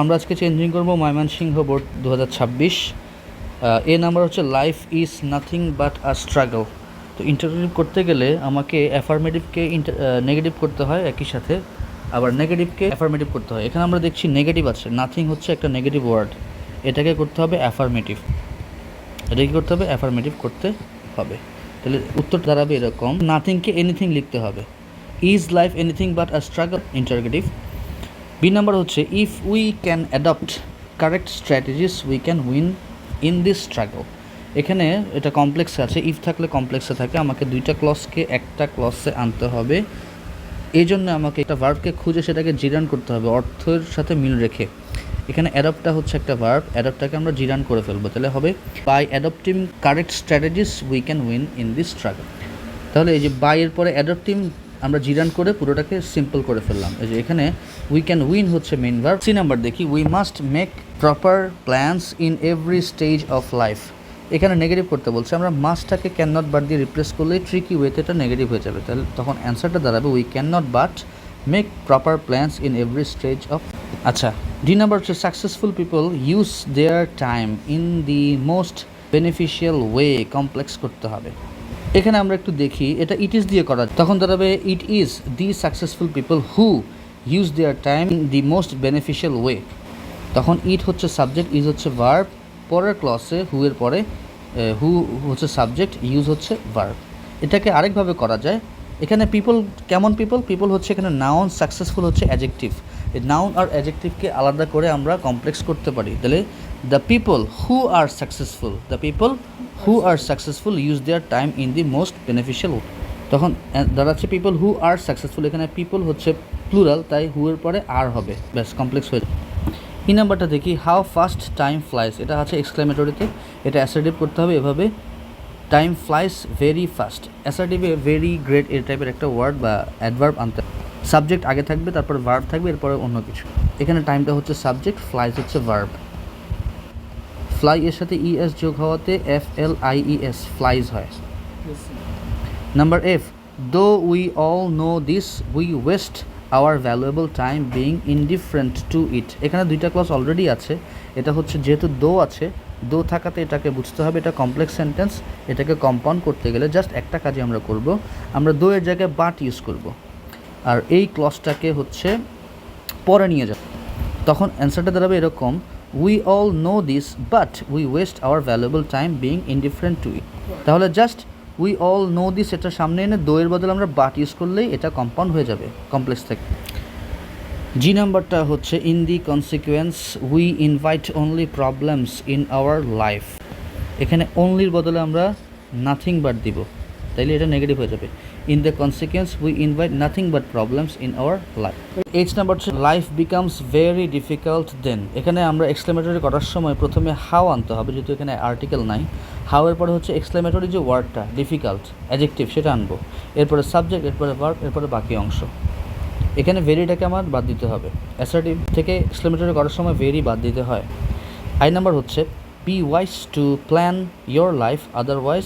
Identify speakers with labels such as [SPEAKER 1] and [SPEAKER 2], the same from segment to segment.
[SPEAKER 1] আমরা আজকে চেঞ্জিং করবো ময়মনসিংহ বোর্ড 2026। এ নাম্বার হচ্ছে life is nothing but a struggle. তো ইন্টারভিউ করতে গেলে আমাকে অ্যাফার্মেটিভকে নেগেটিভ করতে হয়, একই সাথে আবার নেগেটিভকে অ্যাফার্মেটিভ করতে হয়। এখানে আমরা দেখছি নেগেটিভ আছে, নাথিং হচ্ছে একটা নেগেটিভ ওয়ার্ড, এটাকে করতে হবে অ্যাফার্মেটিভ, এটাকে করতে হবে অ্যাফার্মেটিভ করতে হবে। তাহলে উত্তর দাঁড়াবে এরকম, নাথিংকে এনিথিং লিখতে হবে। Is life anything but a struggle, interrogative. B number হচ্ছে if we can adopt correct strategies we can win in this struggle. এখানে এটা কমপ্লেক্সে আছে, ইফ থাকলে কমপ্লেক্সে থাকে, আমাকে দুইটা ক্লজকে একটা ক্লজে আনতে হবে। এই জন্য আমাকে একটা ভার্বকে খুঁজে সেটাকে জিরান করতে হবে অর্থের সাথে মিল রেখে। এখানে অ্যাডপ্টটা হচ্ছে একটা ভার্ব, অ্যাডপ্টটাকে আমরা জিরান করে ফেলবো, তাহলে হবে by adopting correct strategies we can win in this struggle. তাহলে এই যে বাই এর পরে অ্যাডপ্টিং আমরা জিরান করে পুরোটাকে সিম্পল করে ফেললাম। এই যে এখানে উই ক্যান উইন হচ্ছে মেইন ভার্ব। সি নাম্বার দেখি, we must make proper plans in every stage of life. এখানে নেগেটিভ করতে বলছে, আমরা মাস্টটাকে ক্যান নট বাট দিয়ে রিপ্লেস করলে ট্রিকি ওয়েতে এটা নেগেটিভ হয়ে যাবে, তাহলে তখন অ্যান্সারটা দাঁড়াবে we can not but make proper plans in every stage of. আচ্ছা, ডি নাম্বার হচ্ছে successful people use their time in the most beneficial way. Complex করতে হবে। এখানে আমরা একটু দেখি, এটা ইট ইজ দিয়ে করা, তখন দাঁড়াবে it is the successful people who use their time in the most beneficial way. তখন ইট হচ্ছে সাবজেক্ট, ইজ হচ্ছে ভার্ব, পরের ক্লসে হু এর পরে হু হচ্ছে সাবজেক্ট, ইউজ হচ্ছে ভার্ব। এটাকে আরেকভাবে করা যায়। এখানে পিপল কেমন পিপল, পিপল হচ্ছে এখানে নাউন, সাকসেসফুল হচ্ছে অ্যাডজেক্টিভ। এই নাউন আর অ্যাডজেক্টিভকে আলাদা করে আমরা কমপ্লেক্স করতে পারি। তাহলে the people who are successful, the people who are successful use their time in the most beneficial. তখন দাঁড়াচ্ছে পিপল হু আর সাকসেসফুল, এখানে পিপল হচ্ছে প্লুরাল, তাই হু এর পরে আর হবে, ব্যাস কমপ্লেক্স হয়ে যাবে। এই নাম্বারটা দেখি, হাউ ফাস্ট টাইম ফ্লাইস, এটা আছে এক্সক্লেমেটরিতে, এটা অ্যাসার্টিভ করতে হবে এভাবে, টাইম ফ্লাইস ভেরি ফাস্ট। অ্যাসার্টিভে ভেরি, গ্রেট এই টাইপের একটা ওয়ার্ড বা অ্যাডভার্ব আনতে, সাবজেক্ট আগে থাকবে, তারপর ভার্ব থাকবে, এরপরে অন্য কিছু। এখানে টাইমটা হচ্ছে সাবজেক্ট, ফ্লাইস হচ্ছে ভার্ব। ফ্লাই এর সাথে ইএস যোগ হওয়াতে FLIES ফ্লাইজ হয়। Number F, though we all know this we waste our valuable time being indifferent to it. এখানে দুইটা ক্লজ অলরেডি আছে, এটা হচ্ছে যেহেতু দো আছে, দো থাকাতে এটাকে বুঝতে হবে এটা কমপ্লেক্স সেন্টেন্স। এটাকে কম্পাউন্ড করতে গেলে জাস্ট একটা কাজই আমরা করব, আমরা দো এর জায়গায় বাট ইউজ করব, আর এই ক্লজটাকে হচ্ছে পরে নিয়ে যাব। তখন অ্যান্সারটা দাঁড়াবে এরকম, we all know this but we waste our valuable time being indifferent to it. তাহলে just we all know this এটা সামনে এনে দোয়ের বদলে আমরা বাট ইউজ করলেই এটা কম্পাউন্ড হয়ে যাবে কমপ্লেক্স থেকে। জি নাম্বারটা হচ্ছে in the consequence we invite only problems in our life. এখানে অনলির বদলে আমরা নাথিং বাট দিব, তাইলে এটা নেগেটিভ হয়ে যাবে। In the consequence we invite nothing but problems in our life. H number হচ্ছে লাইফ বিকামস ভেরি ডিফিকাল্ট দেন। এখানে আমরা এক্সক্লেমেটরি করার সময় প্রথমে হাউ আনতে হবে, যেহেতু এখানে আর্টিকেল নাই। হাউ এর পরে হচ্ছে এক্সক্লেমেটরি যে ওয়ার্ডটা ডিফিকাল্ট অ্যাডজেক্টিভ সেটা আনবো, এরপরে সাবজেক্ট, এরপরে ভার্ব, এরপরে বাকি অংশ। এখানে ভেরিটাকে আমার বাদ দিতে হবে, অ্যাসার্টিভ থেকে এক্সক্লেমেটরি করার সময় ভেরি বাদ দিতে হয়। আই নাম্বার হচ্ছে be wise to plan your life otherwise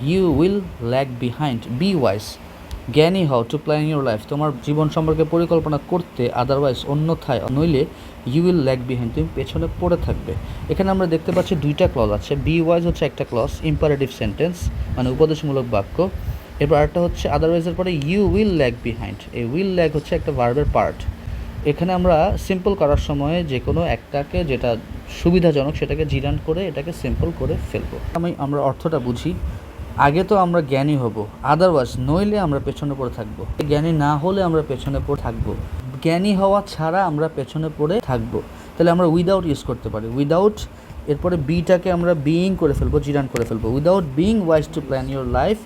[SPEAKER 1] you will lag behind. Be wise, জ্ঞানী হও, টু প্ল্যান ইয়োর লাইফ, তোমার জীবন সম্পর্কে পরিকল্পনা করতে, আদারওয়াইজ অন্যথায়, নইলে ইউ উইল ল্যাগ বিহাইন্ড, তুমি পেছনে পড়ে থাকবে। এখানে আমরা দেখতে পাচ্ছি দুইটা ক্লজ আছে, বি ওয়াইজ হচ্ছে একটা ক্লজ, ইম্পারেটিভ সেন্টেন্স মানে উপদেশমূলক বাক্য, এরপর আরেকটা হচ্ছে আদারওয়াইজের পরে ইউ উইল ল্যাগ বিহাইন্ড। এই উইল ল্যাগ হচ্ছে একটা ভার্বের পার্ট। এখানে আমরা সিম্পল করার সময় যে কোনো একটাকে যেটা সুবিধাজনক সেটাকে জিরান করে এটাকে সিম্পল করে ফেলবো। আমরা অর্থটা বুঝি, আগে তো আমরা জ্ঞানী হব, আদারওয়াইজ নইলে আমরা পেছনে পড়ে থাকবো, জ্ঞানী না হলে আমরা পেছনে পড়ে থাকবো, জ্ঞানী হওয়া ছাড়া আমরা পেছনে পড়ে থাকবো। তাহলে আমরা উইদাউট ইউজ করতে পারি, উইদাউট এরপরে বিটাকে আমরা বিইং করে ফেলবো, জিরান করে ফেলবো। Without being wise to plan your life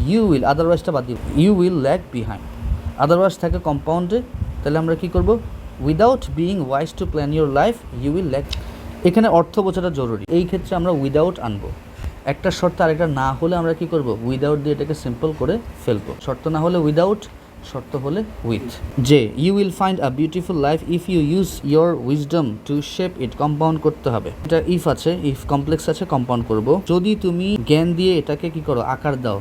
[SPEAKER 1] you will, আদারওয়াইজটা বাদ দিব, you will lag behind. Otherwise থাকে কম্পাউন্ডে, তাহলে আমরা কী করবো, without being wise to plan your life you will lag. এখানে অর্থ বোঝাটা জরুরি, এই ক্ষেত্রে আমরা উইদাউট আনবো। একটা শর্ত আরেকটা না হলে আমরা কি করব, উইদাউট দিয়ে এটাকে সিম্পল করে ফেলবো। শর্ত না হলে উইদাউট, শর্ত হলে উইথ। যে you will find a beautiful life if you use your wisdom to shape it. Compound করতে হবে, এটা ইফ আছে, ইফ কমপ্লেক্স আছে, কম্পাউন্ড করব। যদি তুমি জ্ঞান দিয়ে এটাকে কি করো, আকার দাও,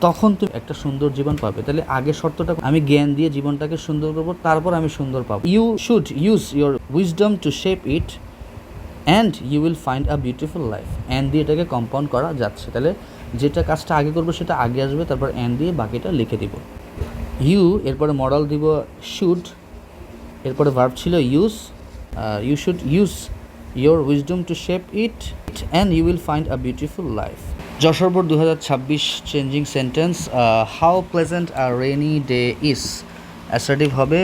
[SPEAKER 1] তখন তুমি একটা সুন্দর জীবন পাবে। তাহলে আগে শর্তটা আমি জ্ঞান দিয়ে জীবনটাকে সুন্দর করবো, তারপর আমি সুন্দর পাবো। You should use your wisdom to shape it and you will find a beautiful life. And দিয়ে এটাকে কম্পাউন্ড করা যাচ্ছে। তাহলে যেটা কাজটা আগে করবো সেটা আগে আসবে, তারপর অ্যান্ড দিয়ে বাকিটা লিখে দিব। ইউ, এরপরে মডাল দিব শুড, এরপরে ভার্ব ছিল use, you should use your wisdom to shape it and you will find a beautiful life. Jashore board 2026 changing sentence, how pleasant a rainy day is. Assertive হবে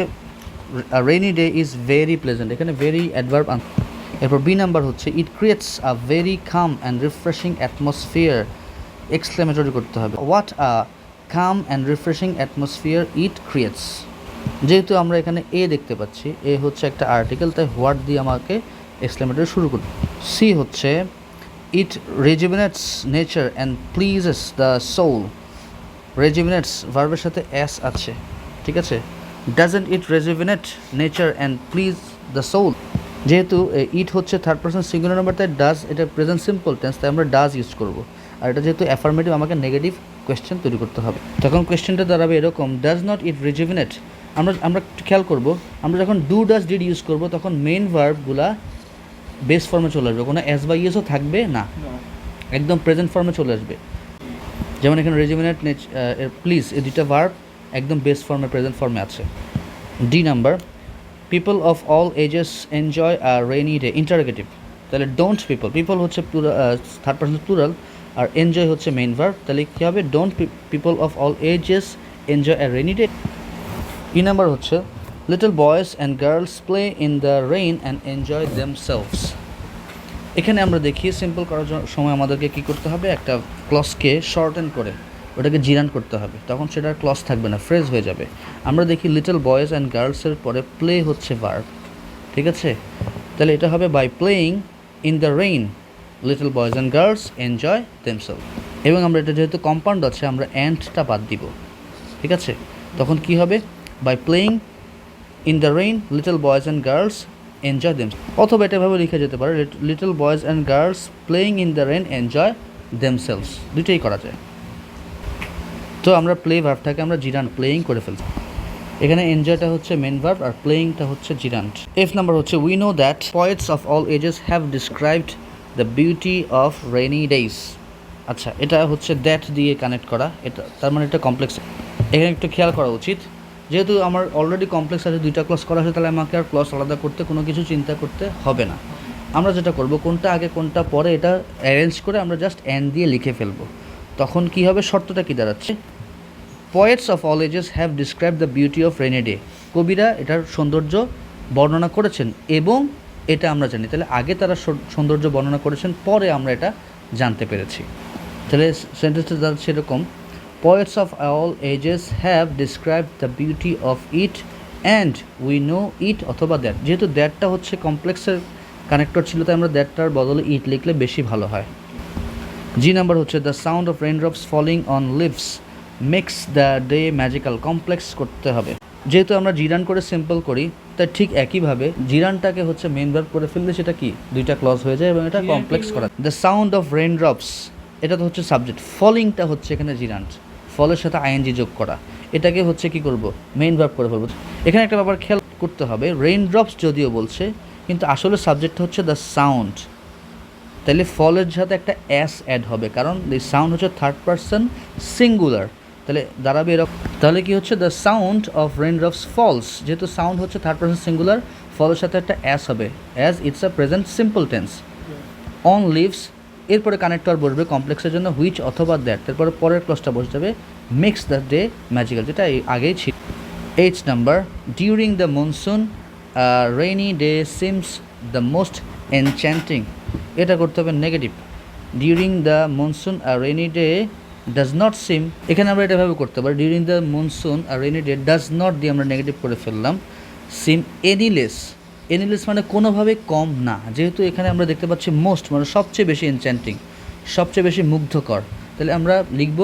[SPEAKER 1] rainy day is very pleasant, এখানে very adverb. এরপর B number হচ্ছে it creates a very calm and refreshing atmosphere, exclamatory করতে হবে। What a calm and refreshing atmosphere it creates. যেহেতু আমরা এখানে এ দেখতে পাচ্ছি, এ হচ্ছে একটা আর্টিকেল, তাই হোয়াট দিয়ে আমাকে এক্সক্লেমেটরি শুরু করতে। সি হচ্ছে it rejuvenates nature and pleases the soul. Rejuvenates ভার্বের সাথে এস আছে, ঠিক আছে। Doesn't it rejuvenate nature and please the soul. যেহেতু ইট হচ্ছে থার্ড পারসন সিঙ্গুলার নাম্বার, তাই ডাজ এটা প্রেজেন্ট সিম্পল টেন্স, তাই আমরা ডাজ ইউজ করবো। আর এটা যেহেতু অ্যাফার্মেটিভ, আমাকে নেগেটিভ কোয়েশ্চেন তৈরি করতে হবে। তখন কোয়েশ্চেনটা দাঁড়াবে এরকম, ডাজ নট ইট রেজুভিনেট। আমরা খেয়াল করবো, আমরা যখন ডু ডাজ ডিড ইউজ করবো তখন মেইন ভার্বগুলা বেস ফর্মে চলে আসবে, কোনো এস বা ইএসও থাকবে না, একদম প্রেজেন্ট ফর্মে চলে আসবে। যেমন এখানে রেজুভিনেট, প্লিজ, এই দুইটা ভার্ব একদম বেস ফর্মে প্রেজেন্ট ফর্মে আছে। D number, people of all ages enjoy a rainy day, interrogative. তাহলে ডোন্ট পিপল, পিপল হচ্ছে থার্ড পারসন প্লুরাল, আর এনজয় হচ্ছে মেইন ভার্ব, তাহলে কী হবে, don't people of all ages enjoy a rainy day. E number হচ্ছে little boys and girls play in the rain and enjoy themselves. এখানে আমরা দেখি সিম্পল করার সময় আমাদেরকে কী করতে হবে, একটা ক্লজকে শর্টেন করে ওটাকে জিরান করতে হবে, তখন সেটার ক্লজ থাকবে না, ফ্রেজ হয়ে যাবে। আমরা দেখি লিটল বয়েজ অ্যান্ড গার্লসের পরে প্লে হচ্ছে ভার্ব, ঠিক আছে। তাহলে এটা হবে by playing in the rain little boys and girls enjoy themselves. এবং আমরা এটা যেহেতু কম্পাউন্ড আছে, আমরা অ্যান্ডটা বাদ দিব, ঠিক আছে। তখন কি হবে, by playing in the rain little boys and girls enjoy themselves. অথবা এটা ভাবে লিখে যেতে পারে little boys and girls playing in the rain enjoy themselves, দুইটাই করা যায়। তো আমরা প্লে ভার্বটাকে আমরা জিরান্ট, প্লেয়িং করে ফেলছি। এখানে এনজয়টা হচ্ছে মেন ভার্ব আর প্লেয়িংটা হচ্ছে জিরান্ট। এফ নাম্বার হচ্ছে we know that poets of all ages have described the beauty of rainy days. আচ্ছা, এটা হচ্ছে দ্যাট দিয়ে কানেক্ট করা, এটা তার মানে এটা কমপ্লেক্স। এখানে একটু খেয়াল করা উচিত, যেহেতু আমার অলরেডি কমপ্লেক্স আছে, দুইটা ক্লজ করা আছে, তাহলে আমাকে আর ক্লজ আলাদা করতে কোনো কিছু চিন্তা করতে হবে না। আমরা যেটা করব, কোনটা আগে কোনটা পরে এটা অ্যারেঞ্জ করে আমরা জাস্ট অ্যান্ড দিয়ে লিখে ফেলবো। তখন কি হবে, শর্তটা কি দাঁড়াচ্ছে, poets of all ages have describe the beauty of rainy day. কবিরা এটার সৌন্দর্য বর্ণনা করেছেন এবং এটা আমরা জানি, তাহলে আগে তারা সৌন্দর্য বর্ণনা করেছেন, পরে আমরা এটা জানতে পেরেছি। তাহলে সেন্টেন্সটা দাঁড়াচ্ছে এরকম, poets of all ages have describe the beauty of it and we know it, অথবা দ্যাট। যেহেতু দ্যাটটা হচ্ছে কমপ্লেক্সের কানেক্টর ছিল, তাই আমরা দ্যাটটার বদলে ইট লিখলে বেশি ভালো হয়। জি নাম্বার হচ্ছে the sound of raindrops falling on leaves makes the day magical, complex করতে হবে। যেহেতু আমরা জিরান করে সিম্পল করি, তাই ঠিক একইভাবে জিরানটাকে হচ্ছে মেন ভার্ব করে ফেললে সেটা কি দুইটা ক্লজ হয়ে যায় এবং এটা কমপ্লেক্স করা। দ্য সাউন্ড অফ রেইনড্রপস, এটা তো হচ্ছে সাবজেক্ট, ফলিংটা হচ্ছে এখানে জিরান্ট, ফলের সাথে আইএনজি যোগ করা, এটাকে হচ্ছে কি করব, মেইন ভার্ব করে ফেলবো। এখানে একটা ব্যাপার খেয়াল করতে হবে, রেইনড্রপস যদিও বলছে কিন্তু আসলে সাবজেক্ট হচ্ছে দ্য সাউন্ড, তাহলে ফলের সাথে একটা এস অ্যাড হবে, কারণ এই সাউন্ড হচ্ছে থার্ড পারসন সিঙ্গুলার, তাহলে দাঁড়াবে এরকম। তাহলে কি হচ্ছে, the sound of raindrops falls, যেহেতু সাউন্ড হচ্ছে থার্ড পারসন সিঙ্গুলার, ফলের সাথে একটা অ্যাস হবে, as it's a present simple tense. On leaves, এরপরে কানেক্টর বসবে কমপ্লেক্সের জন্য হুইচ অথবা দ্যাট, তারপরে পরের ক্লজটা বসে যাবে মেক্স দ্য ডে ম্যাজিক্যাল, যেটা আগেই ছিল। H number, during the monsoon rainy day seems the most enchanting, এটা করতে হবে negative. During the monsoon rainy day does not seem, এখানে আমরা এটাভাবে করতে পারি, during the monsoon rainy day does not দিয়ে আমরা নেগেটিভ করে ফেললাম। সিম এনিলেস, এনিলেস মানে কোনোভাবে কম না, যেহেতু এখানে আমরা দেখতে পাচ্ছি মোস্ট মানে সবচেয়ে বেশি এনচ্যান্টিং, সবচেয়ে বেশি মুগ্ধকর, তাহলে আমরা লিখব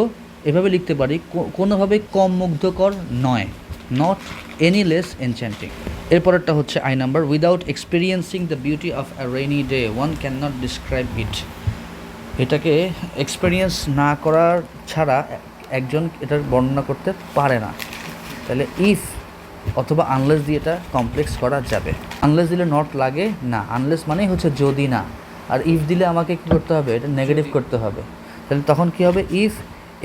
[SPEAKER 1] এভাবে লিখতে পারি, কোনোভাবে কম মুগ্ধকর নয়, নট এনি লেস এনচ্যান্টিং। এরপরেরটা হচ্ছে I number, without experiencing the beauty of a rainy day one can not describe ইট। এটাকে এক্সপিরিয়েন্স না করার ছাড়া একজন এটার বর্ণনা করতে পারে না। তাহলে ইফ অথবা আনলেস দিয়ে এটা কমপ্লেক্স করা যাবে। আনলেস দিলে নট লাগে না, আনলেস মানেই হচ্ছে যদি না, আর ইফ দিলে আমাকে কী করতে হবে, এটা নেগেটিভ করতে হবে। তাহলে তখন কী হবে, if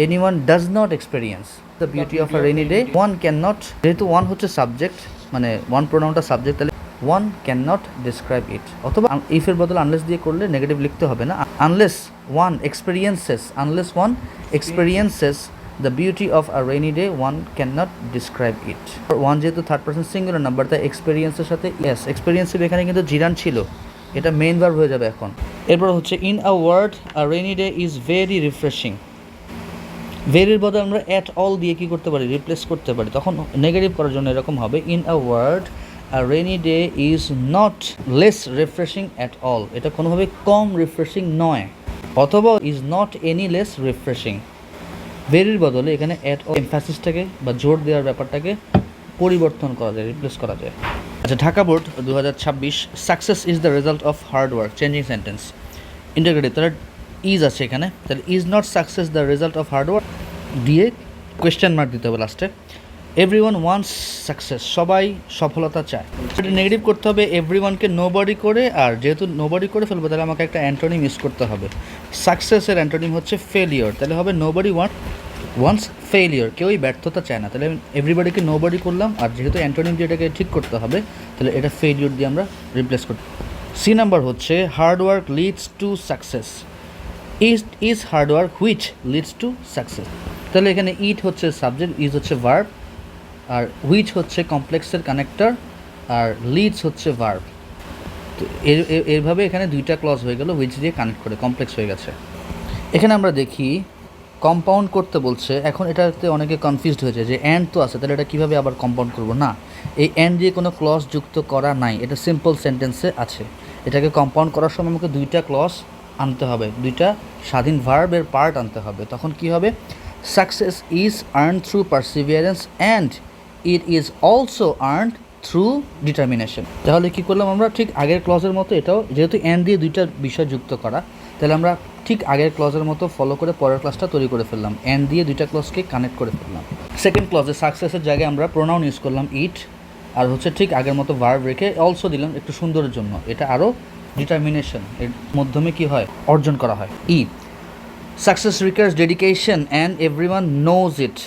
[SPEAKER 1] anyone does not experience the beauty of a rainy day, one can not, যেহেতু ওয়ান হচ্ছে সাবজেক্ট, মানে ওয়ান প্রোনাউনটা সাবজেক্ট, তাহলে ওয়ান ক্যান নট ডিসক্রাইব ইট। অথবা ইফের বদলে আনলেস দিয়ে করলে নেগেটিভ লিখতে হবে না। Unless one experiences the beauty of a rainy day, one can not describe it. One যেহেতু থার্ড পার্সন সিঙ্গুলার নাম্বার, তাই এক্সপেরিয়েন্সের সাথে এক্সপেরিয়েন্সের এখানে কিন্তু জিরান ছিল, এটা মেইন ভার্ব হয়ে যাবে এখন। এরপর হচ্ছে in a word a rainy day is very refreshing. ভেরির বদলে আমরা অ্যাট অল দিয়ে কী করতে পারি, রিপ্লেস করতে পারি। তখন নেগেটিভ করার জন্য এরকম হবে, in a word a rainy day is not less refreshing at all, এটা কোনোভাবে কম রিফ্রেশিং নয়। অথবা is not any less refreshing. ভেরির বদলে এখানে অ্যাট অল এমফ্যাসিসটাকে বা জোর দেওয়ার ব্যাপারটাকে পরিবর্তন করা যায়, রিপ্লেস করা যায়। আচ্ছা, Dhaka board 2026, success is the result of hard work, changing sentence interrogative. তাহলে ইজ আছে এখানে, তাহলে is not success the result of hard work দিয়ে কোয়েশ্চেন মার্ক দিতে হবে লাস্টে। এভরিওয়ান ওয়ান্টস সাকসেস, সবাই সফলতা চায়। এটা নেগেটিভ করতে হবে এভরিওয়ানকে নোবডি করে, আর যেহেতু নোবডি করে ফেলবো তাহলে আমাকে একটা অ্যান্টোনিম ইউজ করতে হবে। সাকসেসের অ্যান্টোনিম হচ্ছে ফেলিওর, তাহলে হবে নোবডি ওয়ান্টস ফেলিওর, কেউই ব্যর্থতা চায় না। তাহলে আমি এভরিবডিকে নোবডি করলাম, আর যেহেতু অ্যান্টোনিম দিয়ে এটাকে ঠিক করতে হবে, তাহলে এটা ফেলিওর দিয়ে আমরা রিপ্লেস করতে। সি নাম্বার হচ্ছে hard work leads to success, is hard work which leads to success. তাহলে এখানে ইট হচ্ছে সাবজেক্ট, ইজ হচ্ছে ভার্ব, আর হুইচ হচ্ছে কমপ্লেক্সের কানেক্টর, আর লিডস হচ্ছে ভার্ব। তো এরভাবে এখানে দুইটা ক্লজ হয়ে গেল, হুইচ দিয়ে কানেক্ট করে কমপ্লেক্স হয়ে গেছে। এখানে আমরা দেখি কম্পাউন্ড করতে বলছে। এখন এটাতে অনেকে কনফিউজড হয়েছে যে অ্যান্ড তো আছে, তাহলে এটা কীভাবে আবার কম্পাউন্ড করবো। না, এই অ্যান্ড দিয়ে কোনো ক্লজ যুক্ত করা নাই, এটা সিম্পল সেন্টেন্সে আছে। এটাকে কম্পাউন্ড করার সময় আমাকে দুইটা ক্লজ আনতে হবে, দুইটা স্বাধীন ভার্বের পার্ট আনতে হবে। তখন কি হবে, success is earned through perseverance and it is also earned through determination. তাহলে কী করলাম আমরা, ঠিক আগের ক্লজের মতো এটাও, যেহেতু অ্যান্ড দিয়ে দুইটা বিষয় যুক্ত করা, তাহলে আমরা ঠিক আগের ক্লজের মতো ফলো করে পরের ক্লাসটা তৈরি করে ফেললাম, অ্যান্ড দিয়ে দুইটা ক্লজকে কানেক্ট করে ফেললাম। সেকেন্ড ক্লজে সাকসেসের জায়গায় আমরা প্রোনাউন ইউজ করলাম ইট, আর হচ্ছে ঠিক আগের মতো ভার্ব রেখে অলসো দিলাম একটু সুন্দরের জন্য। এটা আরও ডিটারমিনেশন এর মাধ্যমে কি হয়, অর্জন করা হয়। E success requires dedication and everyone knows it.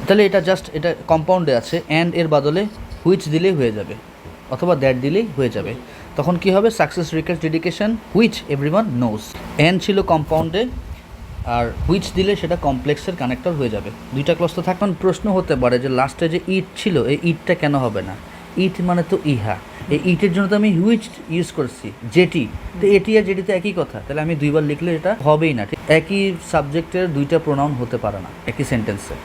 [SPEAKER 1] তাহলে এটা জাস্ট এটা কম্পাউন্ডে আছে, অ্যান্ড এর বদলে হুইচ দিলেই হয়ে যাবে, অথবা দ্যাট দিলেই হয়ে যাবে। তখন কি হবে, success requires dedication which everyone knows. And ছিল কম্পাউন্ডে, আর হুইচ দিলে সেটা কমপ্লেক্সের কানেক্টর হয়ে যাবে। দুইটা ক্লজ তো থাকলে প্রশ্ন হতে পারে যে লাস্টে যে ইট ছিল, এই ইটটা কেন হবে না। ইট মানে তো ইহা, এই ইটের জন্য তো আমি হুইচ ইউজ করছি, যেটি, তো এটি আর যেটি তো একই কথা, তাহলে আমি দুইবার লিখলে এটা হবেই না। ঠিক একই সাবজেক্টের দুইটা প্রোনাউন হতে পারে না একই সেন্টেন্সে।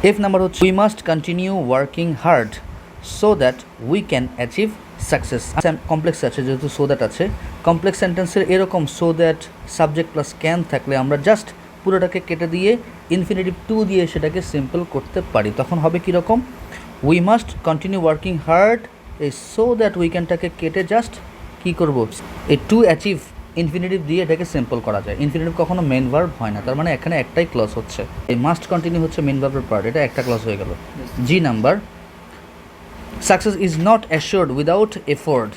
[SPEAKER 1] এফ নাম্বার হচ্ছে we must continue working hard so that we can achieve success. Complex আছে যেহেতু সো দ্যাট আছে, কমপ্লেক্স সেন্টেন্সের এরকম so that subject plus can থাকলে আমরা জাস্ট পুরোটাকে কেটে দিয়ে ইনফিনিটিভ টু দিয়ে সেটাকে সিম্পল করতে পারি। তখন হবে কীরকম, we must continue working hard, এই সো দ্যাট উইকেন্ডটাকে কেটে জাস্ট কী করবো, এই টু অ্যাচিভ ইনফিনিটিভ দিয়ে এটাকে সিম্পল করা যায়। ইনফিনিটিভ কখনো মেন ভার্ব হয় না, তার মানে এখানে একটাই ক্লজ হচ্ছে, এই মাস্ট কন্টিনিউ হচ্ছে মেন ভার্বের পার্ট, এটা একটা ক্লজ হয়ে গেল। G number, success is not assured without effort.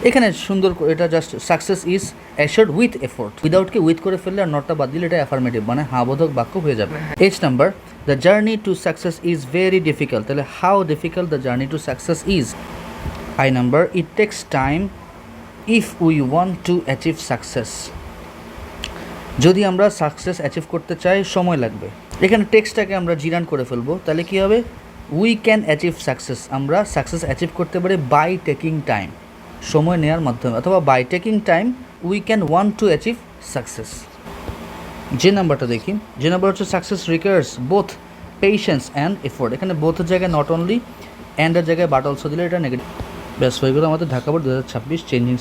[SPEAKER 1] এখানে সুন্দর এটা just success is assured with effort, উইদাউটকে উইথ করে ফেললে আর নটটা বাদ দিলে এটা অ্যাফার্মেটিভ মানে হাবোধক বাক্য হয়ে যাবে। H number, the journey to success is very difficult, তাহলে how difficult the journey to success is. I number, it takes time if we want to achieve success, যদি আমরা সাকসেস অ্যাচিভ করতে চাই সময় লাগবে। এখানে টেক্সটটাকে আমরা জিরান করে ফেলবো, তাহলে কী হবে, উই ক্যান অ্যাচিভ সাকসেস, আমরা সাকসেস অ্যাচিভ করতে পারি বাই টেকিং টাইম, সময় নেওয়ার মাধ্যমে, অথবা by taking time we can want to achieve success. যে নাম্বারটা দেখি, যে নাম্বার হচ্ছে success requires both patience and effort. এখানে বোথের জায়গায় নট অনলি, অ্যান্ডের জায়গায় বাট অলসো দিলে এটা নেগেটিভ। ব্যাস হয়ে গেল আমাদের ঢাকা বোর্ড 2026 চেঞ্জিং